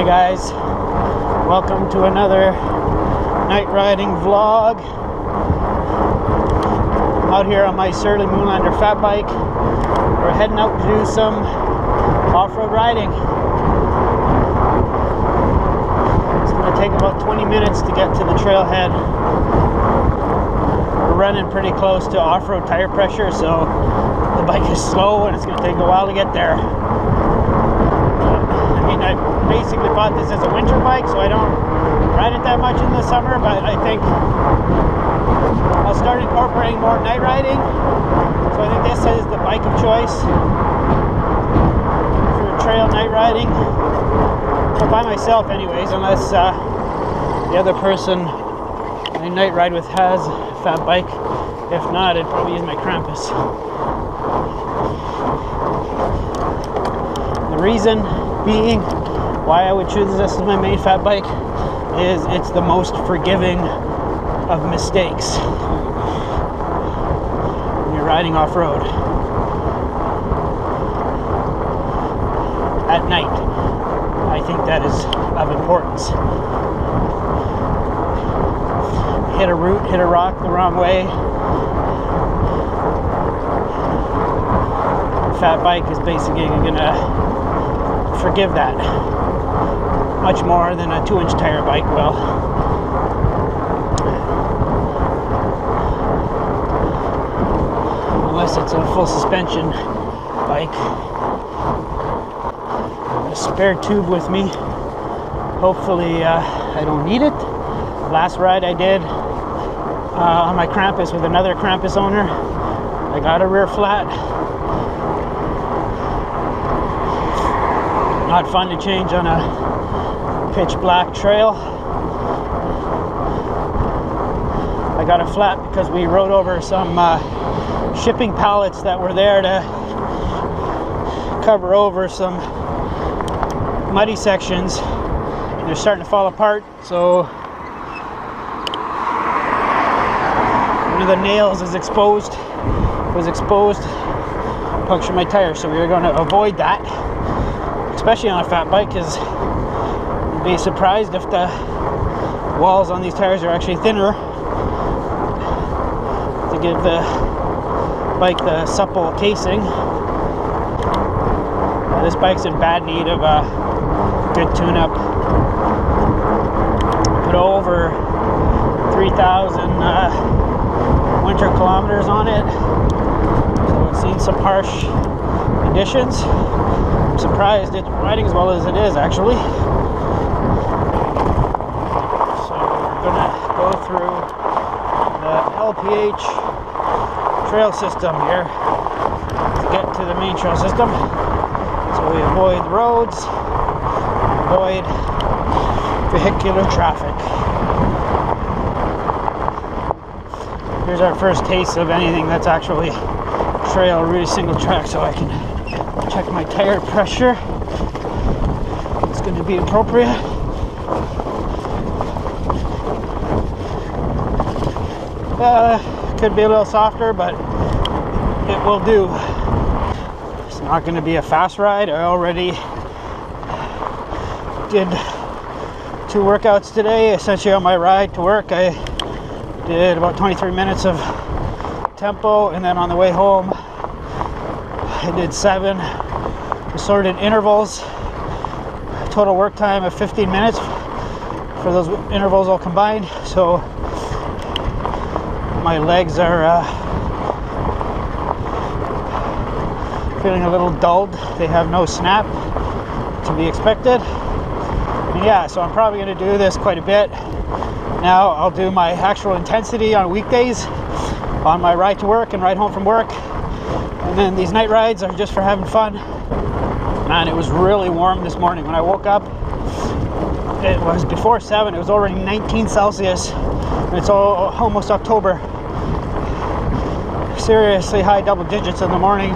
guys, welcome to another night riding vlog. I'm out here on my surly Moonlander fat bike. We're heading out to do some off-road riding. It's going to take about 20 minutes to get to the trailhead. We're running pretty close to off-road tire pressure, so the bike is slow and it's going to take a while to get there. I basically bought this as a winter bike, so I don't ride it that much in the summer, but I think I'll start incorporating more night riding. So I think this is the bike of choice for trail night riding. Well, by myself anyways, unless the other person I night ride with has a fat bike. If not, I'd probably use my Krampus. The reason being why I would choose this as my main fat bike is it's the most forgiving of mistakes when you're riding off-road at night. I think that is of importance. Hit a root, hit a rock the wrong way, fat bike is basically gonna forgive that much more than a 2-inch tire bike will. Unless it's a full suspension bike. A spare tube with me. Hopefully I don't need it. Last ride I did on my Krampus with another Krampus owner, I got a rear flat. Not fun to change on a pitch black trail. I got a flat because we rode over some shipping pallets that were there to cover over some muddy sections. They're starting to fall apart, so one of the nails is exposed, punctured my tire, so we were going to avoid that. Especially on a fat bike, because you'd be surprised if the walls on these tires are actually thinner to give the bike the supple casing. This bike's in bad need of a good tune-up. Put over 3,000 winter kilometers on it, so it's seen some harsh conditions. Surprised it's riding as well as it is, actually. So we're gonna go through the LPH trail system here to get to the main trail system, so we avoid the roads, avoid vehicular traffic. Here's our first taste of anything that's actually trail, really single track, so I can check my tire pressure. It's going to be appropriate. Could be a little softer, but it will do. It's not going to be a fast ride. I already did 2 workouts today. Essentially on my ride to work, I did about 23 minutes of tempo, and then on the way home I did 7 assorted intervals, total work time of 15 minutes for those intervals all combined. So my legs are feeling a little dulled. They have no snap, to be expected. And yeah, so I'm probably going to do this quite a bit. Now I'll do my actual intensity on weekdays on my ride to work and ride home from work. And then these night rides are just for having fun. Man, it was really warm this morning. When I woke up, it was before 7. It was already 19 Celsius. And it's almost October. Seriously high double digits in the morning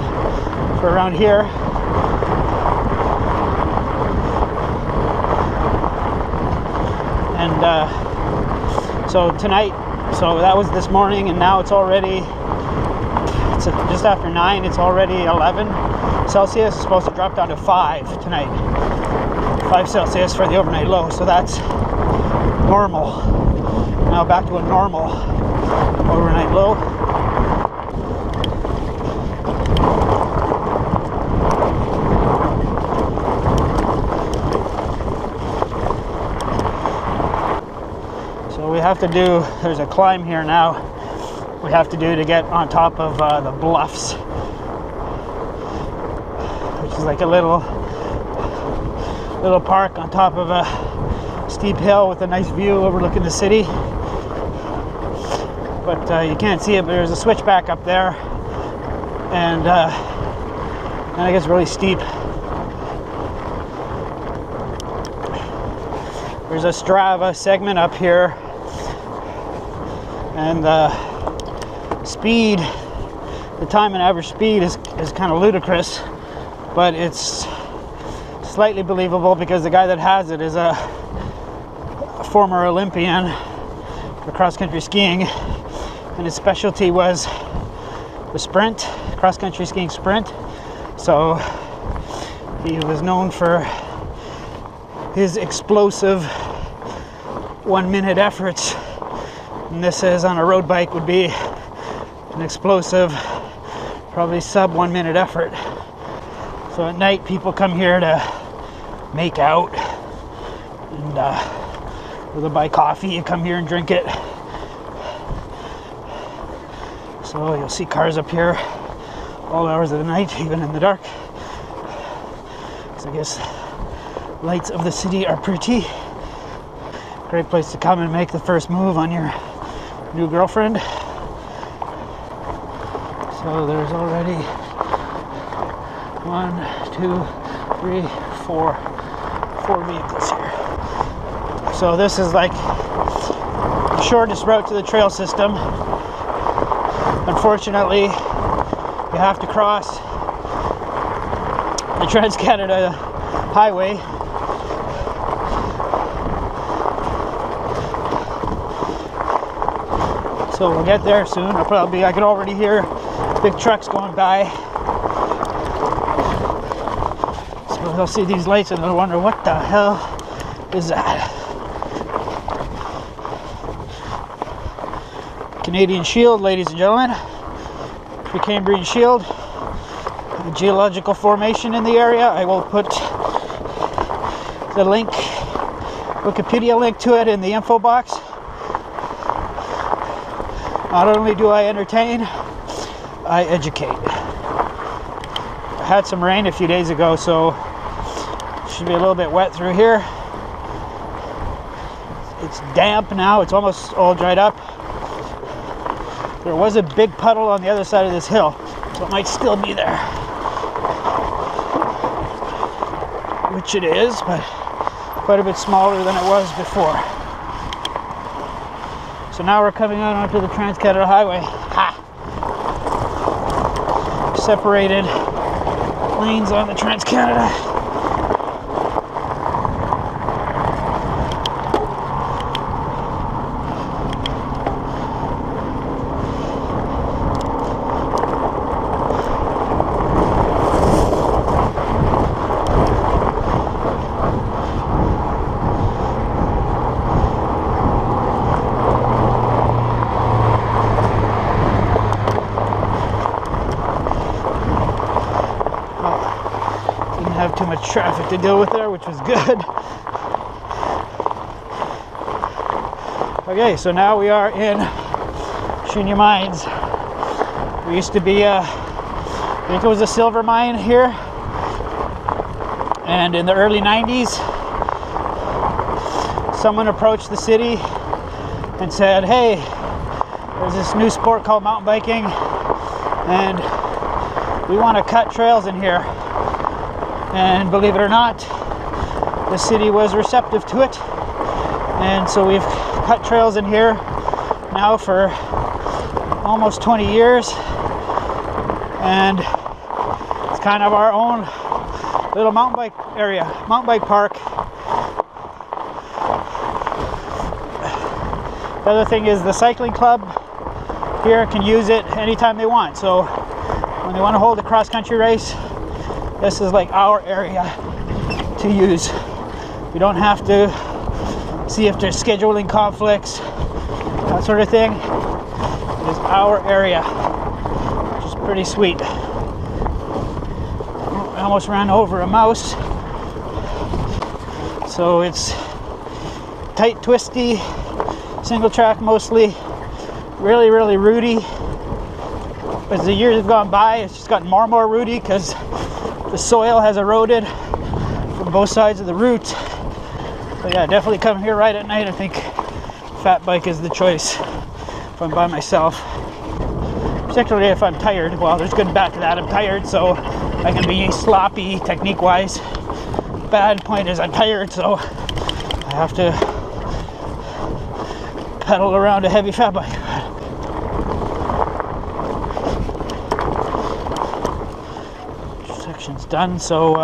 for around here. And so tonight, so that was this morning, and now it's already, it's just after 9, it's already 11. Celsius. It's supposed to drop down to 5 tonight. 5 Celsius for the overnight low, so that's normal. Now back to a normal overnight low. So we have to do, there's a climb here now we have to do to get on top of the bluffs, which is like a little park on top of a steep hill with a nice view overlooking the city. But you can't see it, but there's a switchback up there, and it gets really steep. There's a Strava segment up here, and the speed, the time and average speed is kind of ludicrous, but it's slightly believable because the guy that has it is a former Olympian for cross-country skiing, and his specialty was the sprint, cross-country skiing sprint. So he was known for his explosive 1 minute efforts, and this is on a road bike would be an explosive, probably sub 1 minute effort. So at night people come here to make out, and or they buy coffee, you come here and drink it. So you'll see cars up here all hours of the night, even in the dark. So I guess lights of the city are pretty. Great place to come and make the first move on your new girlfriend. So there's already 1, 2, 3, 4 vehicles here. So this is like the shortest route to the trail system. Unfortunately, you have to cross the TransCanada Highway. So we'll get there soon. I can already hear big trucks going by. So they'll see these lights and they'll wonder, what the hell is that? Canadian Shield, ladies and gentlemen. Precambrian Shield, a geological formation in the area. I will put the link, Wikipedia link to it in the info box. Not only do I entertain, I educate. I had some rain a few days ago, so it should be a little bit wet through here. It's damp now, it's almost all dried up. There was a big puddle on the other side of this hill, so it might still be there. Which it is, but quite a bit smaller than it was before. So now we're coming out onto the TransCanada Highway. Ha! Separated lanes on the TransCanada. Have too much traffic to deal with there, which was good. Okay, so now we are in Shunya Mines. We used to be I think it was a silver mine here, and in the early 90s someone approached the city and said, hey, there's this new sport called mountain biking, and we want to cut trails in here. And believe it or not, the city was receptive to it, and so we've cut trails in here now for almost 20 years, and it's kind of our own little mountain bike area, mountain bike park. The other thing is the cycling club here can use it anytime they want. So when they want to hold a cross-country race, this is like our area to use. We don't have to see if there's scheduling conflicts, that sort of thing. It is our area, which is pretty sweet. I almost ran over a mouse. So it's tight, twisty, single track mostly, really, really rooty. As the years have gone by, it's just gotten more and more rooty because the soil has eroded from both sides of the route. But yeah, definitely come here right at night. I think fat bike is the choice if I'm by myself. Particularly if I'm tired. Well, there's good and bad to that. I'm tired, so I can be sloppy technique-wise. Bad point is I'm tired, so I have to pedal around a heavy fat bike. Section's done, so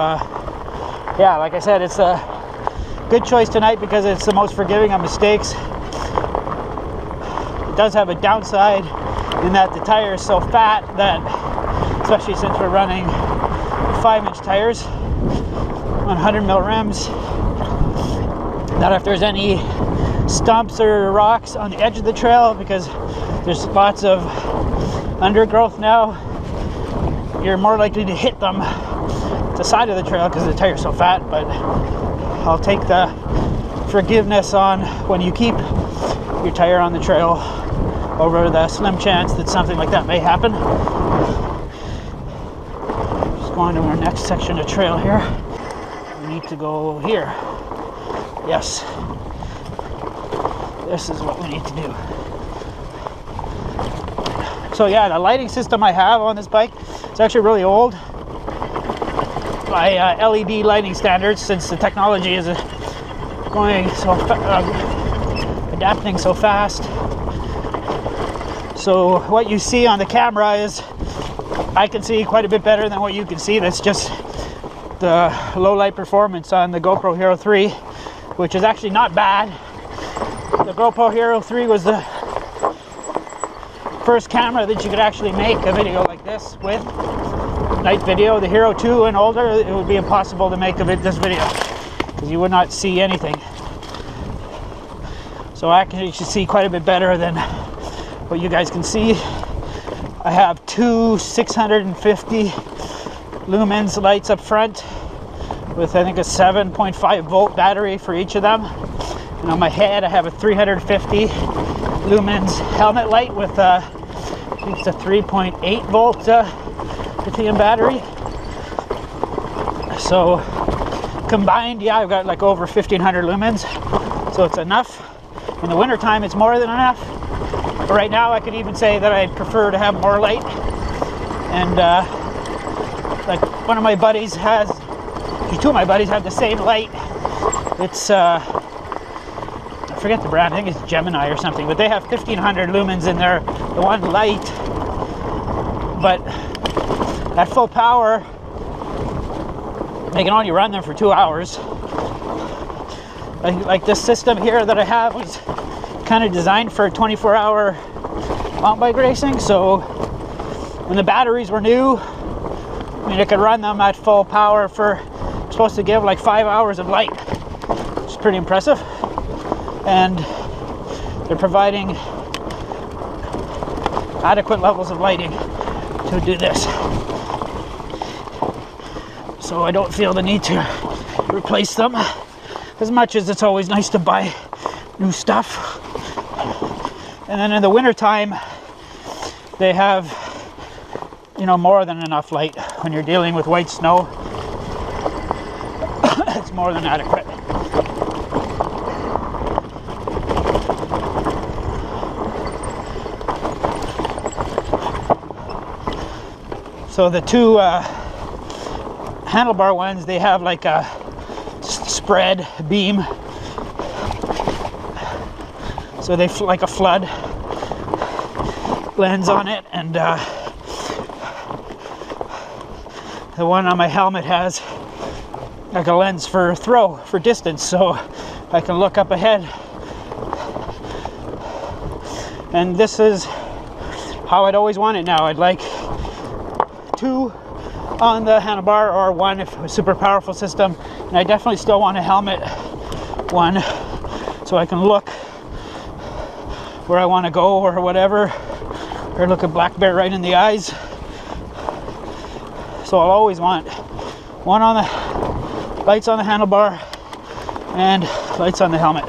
yeah, like I said, it's a good choice tonight because it's the most forgiving of mistakes. It does have a downside in that the tire is so fat that, especially since we're running 5-inch tires on 100mm rims, that if there's any stumps or rocks on the edge of the trail, because there's lots of undergrowth now, you're more likely to hit them at the side of the trail because the tire's so fat. But I'll take the forgiveness on when you keep your tire on the trail over the slim chance that something like that may happen. Just going to our next section of trail here. We need to go here. Yes. This is what we need to do. So yeah, the lighting system I have on this bike, it's actually really old by LED lighting standards, since the technology is going so adapting so fast. So what you see on the camera is, I can see quite a bit better than what you can see. That's just the low light performance on the GoPro Hero 3, which is actually not bad. The GoPro Hero 3 was the first camera that you could actually make a video like this with, night video. The Hero 2 and older, it would be impossible to make this video because you would not see anything. So I can actually see quite a bit better than what you guys can see. I have two 650 lumens lights up front with, I think, a 7.5 volt battery for each of them. And on my head I have a 350 lumens helmet light with I think it's a 3.8 volt lithium battery. So combined, yeah, I've got like over 1500 lumens, so it's enough. In the winter time it's more than enough, but right now I could even say that I'd prefer to have more light. And like one of my buddies has, two of my buddies have the same light. It's I forget the brand, I think it's Gemini or something, but they have 1500 lumens in their the one light. But at full power, they can only run them for 2 hours. Like this system here that I have was kind of designed for 24-hour mountain bike racing. So when the batteries were new, I mean, I could run them at full power for, supposed to give like 5 hours of light, which is pretty impressive. And they're providing adequate levels of lighting to do this. So I don't feel the need to replace them, as much as it's always nice to buy new stuff. And then in the winter time, they have, you know, more than enough light. When you're dealing with white snow, it's more than adequate. So the two handlebar ones, they have like a spread beam, so they like a flood lens on it. And the one on my helmet has like a lens for throw, for distance, so I can look up ahead. And this is how I'd always want it now. I'd like two on the handlebar, or one if it was super powerful system. And I definitely still want a helmet one, so I can look where I want to go or whatever, or look a black bear right in the eyes. So I'll always want one on the lights on the handlebar and lights on the helmet.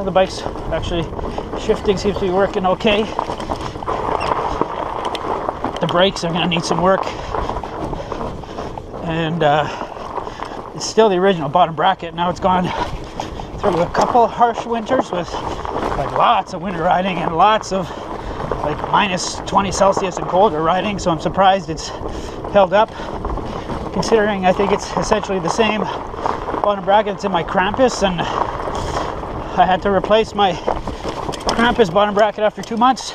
The bike's actually shifting, seems to be working okay. The brakes are going to need some work, and it's still the original bottom bracket. Now it's gone through a couple harsh winters with like lots of winter riding and lots of like minus 20 Celsius and colder riding, so I'm surprised it's held up, considering I think it's essentially the same bottom bracket that's in my Krampus, and I had to replace my Krampus bottom bracket after 2 months.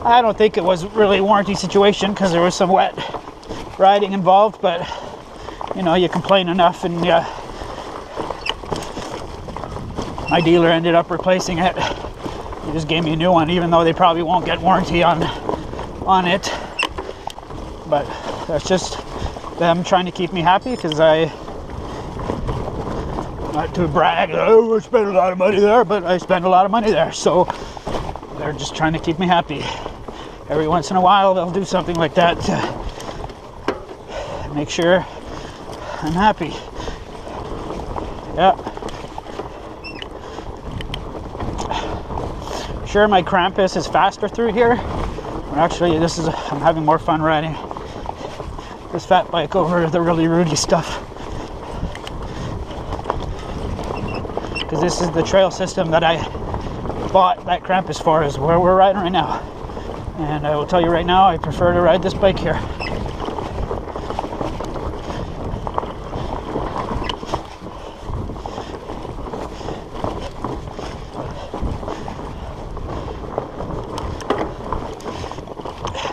I don't think it was really a warranty situation because there was some wet riding involved, but you know, you complain enough, and my dealer ended up replacing it. He just gave me a new one, even though they probably won't get warranty on it. But that's just them trying to keep me happy, because not to brag, oh, I spent a lot of money there, but I spent a lot of money there, so they're just trying to keep me happy. Every once in a while they'll do something like that to make sure I'm happy. Yeah. Sure, my Krampus is faster through here, but actually I'm having more fun riding this fat bike over the really rooty stuff, because this is the trail system that I bought that Krampus for, is where we're riding right now. And I will tell you right now, I prefer to ride this bike here.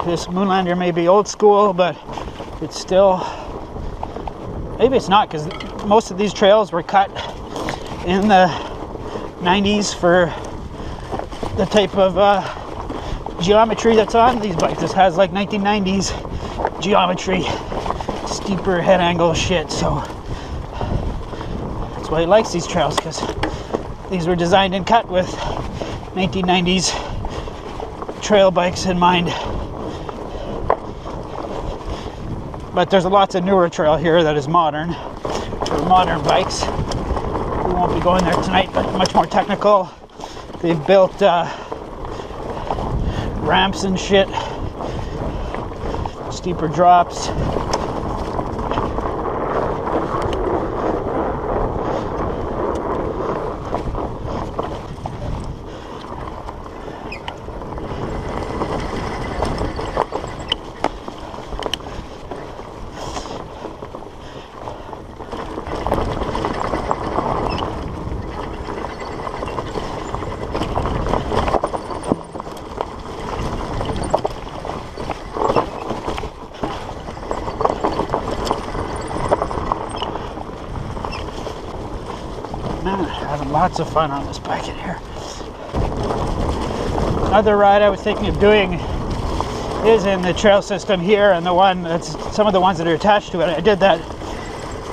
This Moonlander may be old school, but it's still, maybe it's not, because most of these trails were cut in the 90s for the type of geometry that's on these bikes. This has like 1990s geometry, steeper head angle shit, so that's why he likes these trails, because these were designed and cut with 1990s trail bikes in mind. But there's lots of newer trail here that is modern, for modern bikes. We won't be going there tonight, but much more technical. They've built ramps and shit, steeper drops. Man, having lots of fun on this bike in here. Another ride I was thinking of doing is in the trail system here, and the one that's some of the ones that are attached to it. I did that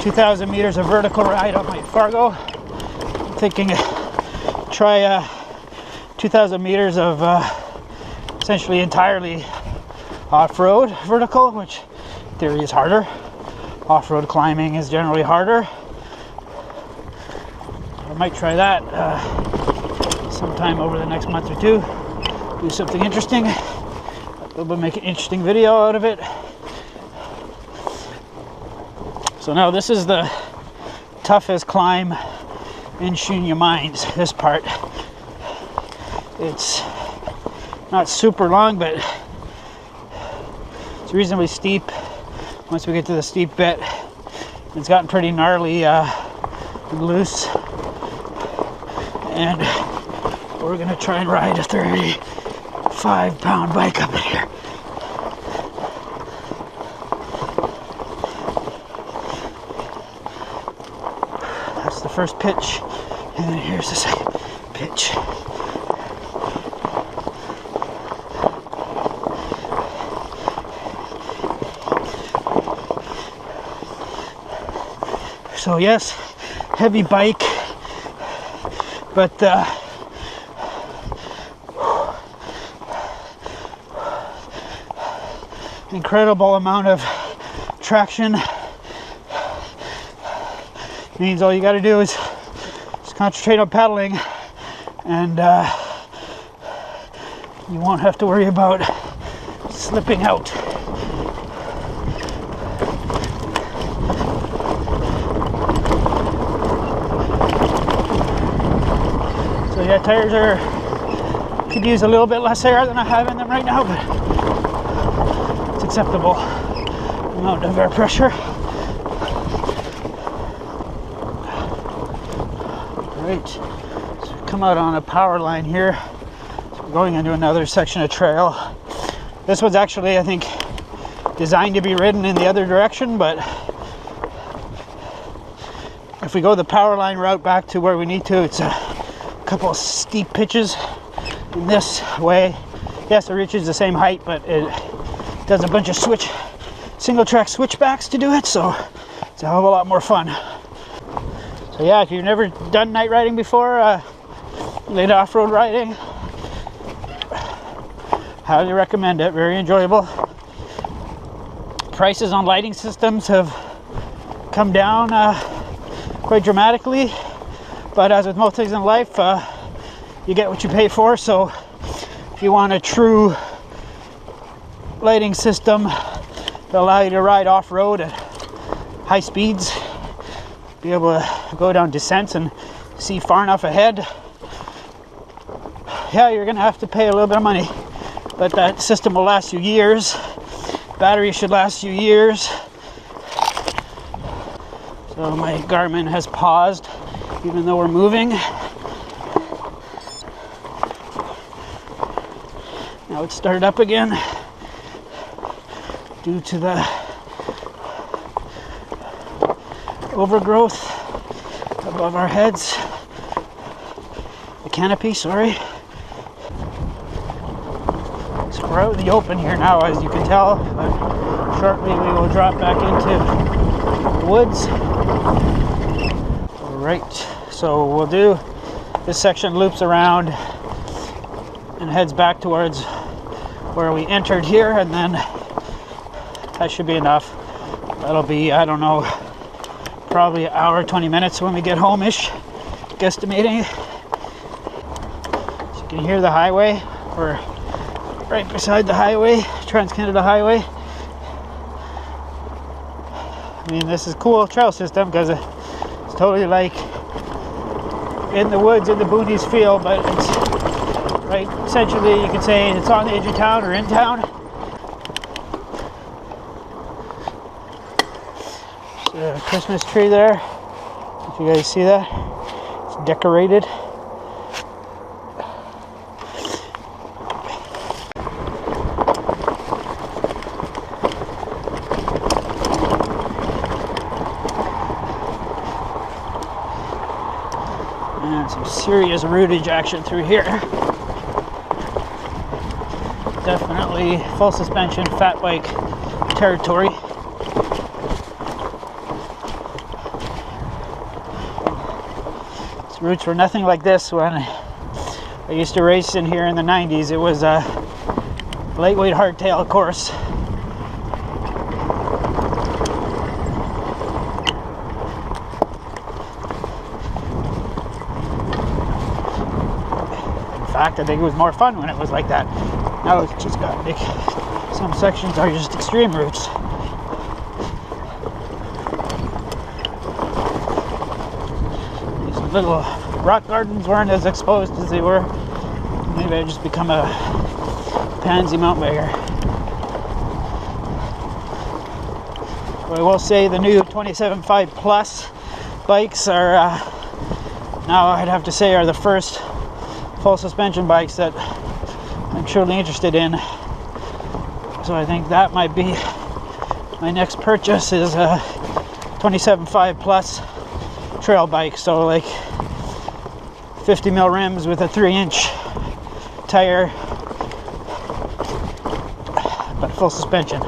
2,000 meters of vertical ride on my Fargo. I'm thinking try 2,000 meters of essentially entirely off-road vertical, which in theory is harder. Off-road climbing is generally harder. I might try that sometime over the next month or two. Do something interesting. We'll make an interesting video out of it. So now this is the toughest climb in Shunya Mines, this part. It's not super long, but it's reasonably steep once we get to the steep bit. It's gotten pretty gnarly and loose. And we're gonna try and ride a 35-pound bike up in here. That's the first pitch, and then here's the second pitch. So yes, heavy bike, but incredible amount of traction. Means all you got to do is just concentrate on pedaling, and you won't have to worry about slipping out. So yeah, tires could use a little bit less air than I have in them right now, but it's acceptable amount of air pressure. Right, so we come out on a power line here. So we're going into another section of trail. This one's actually, I think, designed to be ridden in the other direction, but if we go the power line route back to where we need to, it's a couple of steep pitches in this way. Yes, it reaches the same height, but it does a bunch of single track switchbacks to do it, so it's a hell of a lot more fun. So yeah, if you've never done night riding before, late off-road riding, highly recommend it. Very enjoyable. Prices on lighting systems have come down quite dramatically, but as with most things in life, you get what you pay for. So if you want a true lighting system to allow you to ride off-road at high speeds, be able to go down descents and see far enough ahead, yeah, you're gonna have to pay a little bit of money, but that system will last you years. Battery should last you years. So my Garmin has paused even though we're moving. Now it's started up again due to the overgrowth above our heads. The canopy, sorry. So we're out in the open here now, as you can tell, but shortly we will drop back into the woods. Alright, so we'll do this section, loops around and heads back towards where we entered here, and then that should be enough. That'll be, I don't know, probably an hour, 20 minutes when we get home-ish, guesstimating. So you can hear the highway. We're right beside the highway, TransCanada Highway. I mean, this is a cool trail system because it's totally like in the woods, in the boonies feel, but it's right, essentially you could say it's on the edge of town or in town. There's a Christmas tree there, if you guys see that. It's decorated. And some serious rootage action through here. Definitely full suspension fat bike territory. These routes were nothing like this when I used to race in here in the 90s. It was a lightweight hardtail course. In fact, I think it was more fun when it was like that. Now it's just got big. Some sections are just extreme routes. These little rock gardens weren't as exposed as they were. Maybe I just become a pansy mountain biker. But I will say the new 27.5 Plus bikes are now, I'd have to say, are the first full suspension bikes that I'm truly interested in. So I think that might be my next purchase, is a 27.5 Plus trail bike. So like 50 mil rims with a 3-inch tire, but full suspension.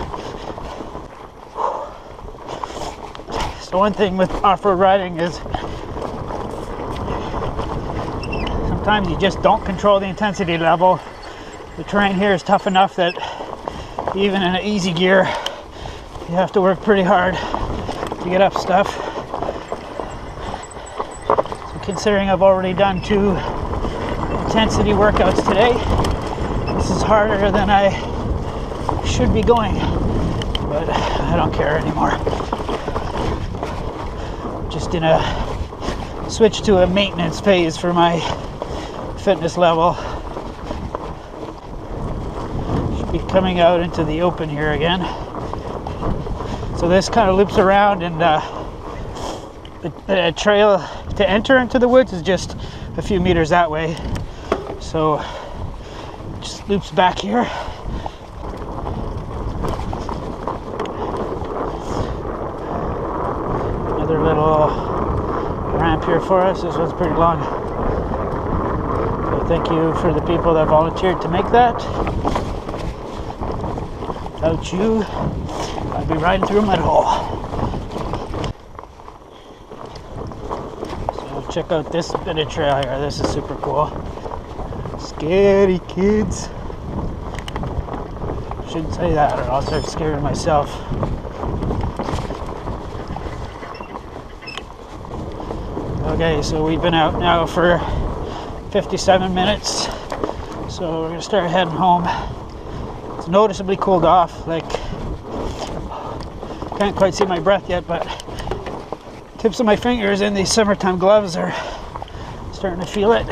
the one thing with off-road riding is sometimes you just don't control the intensity level. The terrain here is tough enough that even in an easy gear, you have to work pretty hard to get up stuff. So considering I've already done 2 intensity workouts today, this is harder than I should be going, but I don't care anymore. Just in a switch to a maintenance phase for my fitness level. Should be coming out into the open here again. So this kind of loops around, and the trail to enter into the woods is just a few meters that way. So just loops back here. Another little ramp here for us. This one's pretty long. So thank you for the people that volunteered to make that. Without you, I'd be riding through a mud hole. So check out this bit of trail here. This is super cool. Scary kids. Shouldn't say that or I'll start scaring myself. Okay, so we've been out now for 57 minutes. So we're gonna start heading home. It's noticeably cooled off. Like, can't quite see my breath yet, but tips of my fingers in these summertime gloves are starting to feel it.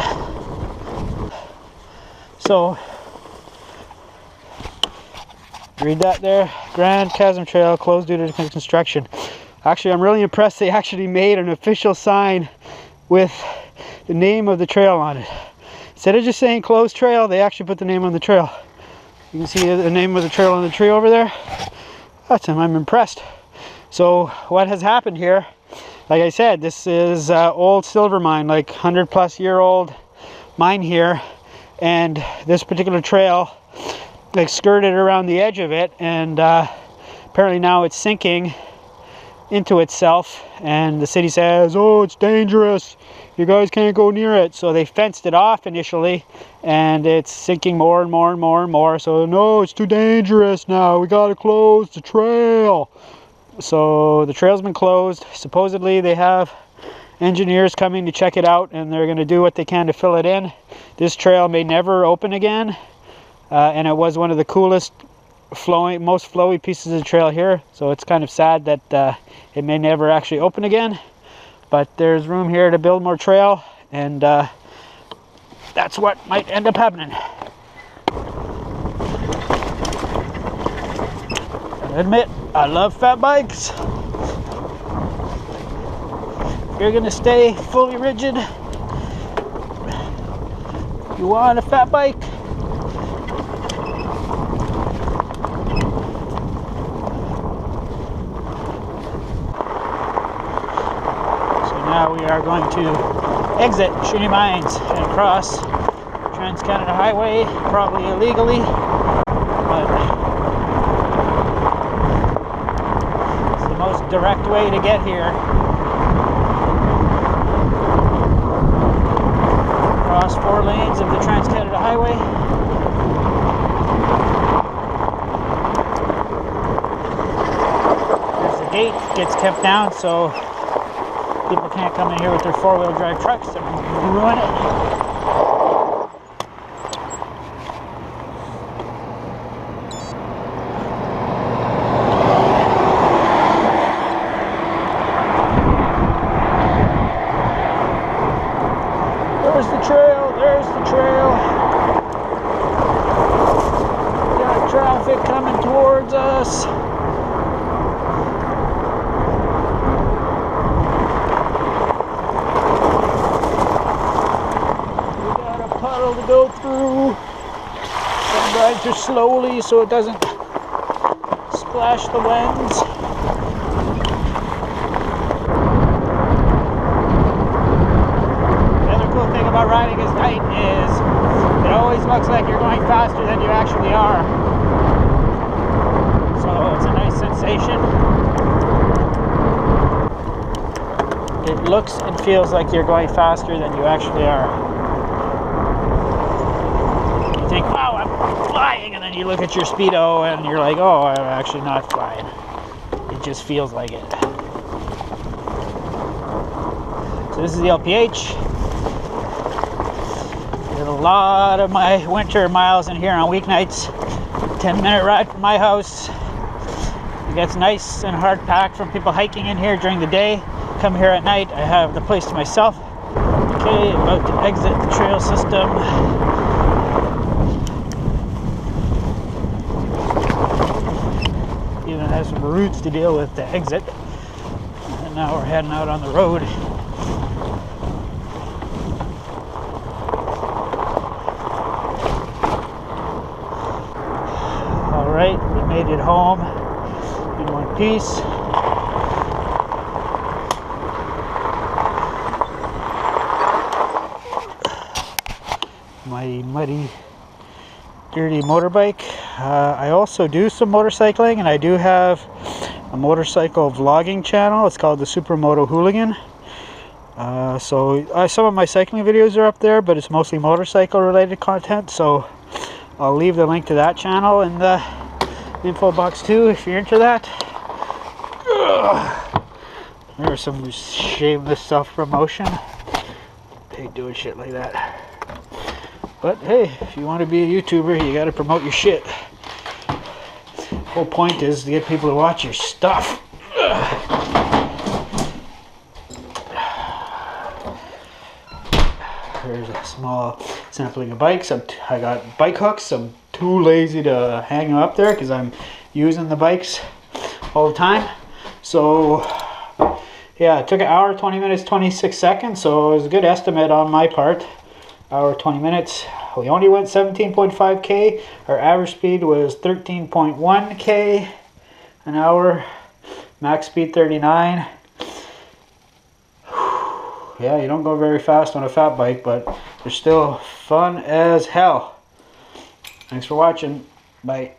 So, read that there. Grand Chasm Trail closed due to construction. Actually, I'm really impressed they actually made an official sign with the name of the trail on it. Instead of just saying closed trail, they actually put the name on the trail. You can see the name of the trail on the tree over there. I'm impressed. So what has happened here, like I said, this is old silver mine, like 100-plus-year-old mine here. And this particular trail like skirted around the edge of it, and apparently now it's sinking into itself, and the city says, oh, it's dangerous, you guys can't go near it. So they fenced it off initially, and it's sinking more and more and more and more. So no, it's too dangerous now, we gotta close the trail. So the trail's been closed. Supposedly they have engineers coming to check it out, and they're going to do what they can to fill it in. This trail may never open again, and it was one of the coolest most flowy pieces of the trail here, so it's kind of sad that it may never actually open again, but there's room here to build more trail, and that's what might end up happening. I admit, I love fat bikes. You're gonna stay fully rigid, you want a fat bike, so now we are going to exit Shitty Mines and cross TransCanada Highway, probably illegally, but it's the most direct way to get here. Across 4 lanes of the TransCanada Highway. There's the gate, gets kept down so people can't come in here with their 4-wheel drive trucks and ruin it. There's the trail. Got traffic coming towards us. We got a puddle to go through. Some rides are slowly so it doesn't splash the lens. About riding as night is it always looks like you're going faster than you actually are, so it's a nice sensation. it looks and feels like you're going faster than you actually are. You think, wow, I'm flying, and then you look at your speedo and you're like, oh, I'm actually not flying. It just feels like it. So this is the LPH. There's a lot of my winter miles in here on weeknights. 10-minute ride from my house. It gets nice and hard packed from people hiking in here during the day. Come here at night, I have the place to myself. Okay, about to exit the trail system. Even has some routes to deal with to exit. And now we're heading out on the road. Alright, we made it home in one piece. My muddy, dirty motorbike. I also do some motorcycling, and I do have a motorcycle vlogging channel. It's called the Supermoto Hooligan. Some of my cycling videos are up there, but it's mostly motorcycle related content, so I'll leave the link to that channel in the info box too if you're into that. There's some shameless self-promotion. I hate doing shit like that. But hey, if you want to be a YouTuber, you gotta promote your shit. The whole point is to get people to watch your stuff. There's a small sampling of bikes. I got bike hooks. I'm too lazy to hang them up there because I'm using the bikes all the time. So yeah, it took an hour, 20 minutes, 26 seconds. So it was a good estimate on my part. Hour, 20 minutes. We only went 17.5k. Our average speed was 13.1k an hour. Max speed 39. Yeah, you don't go very fast on a fat bike, but they're still fun as hell. Thanks for watching. Bye.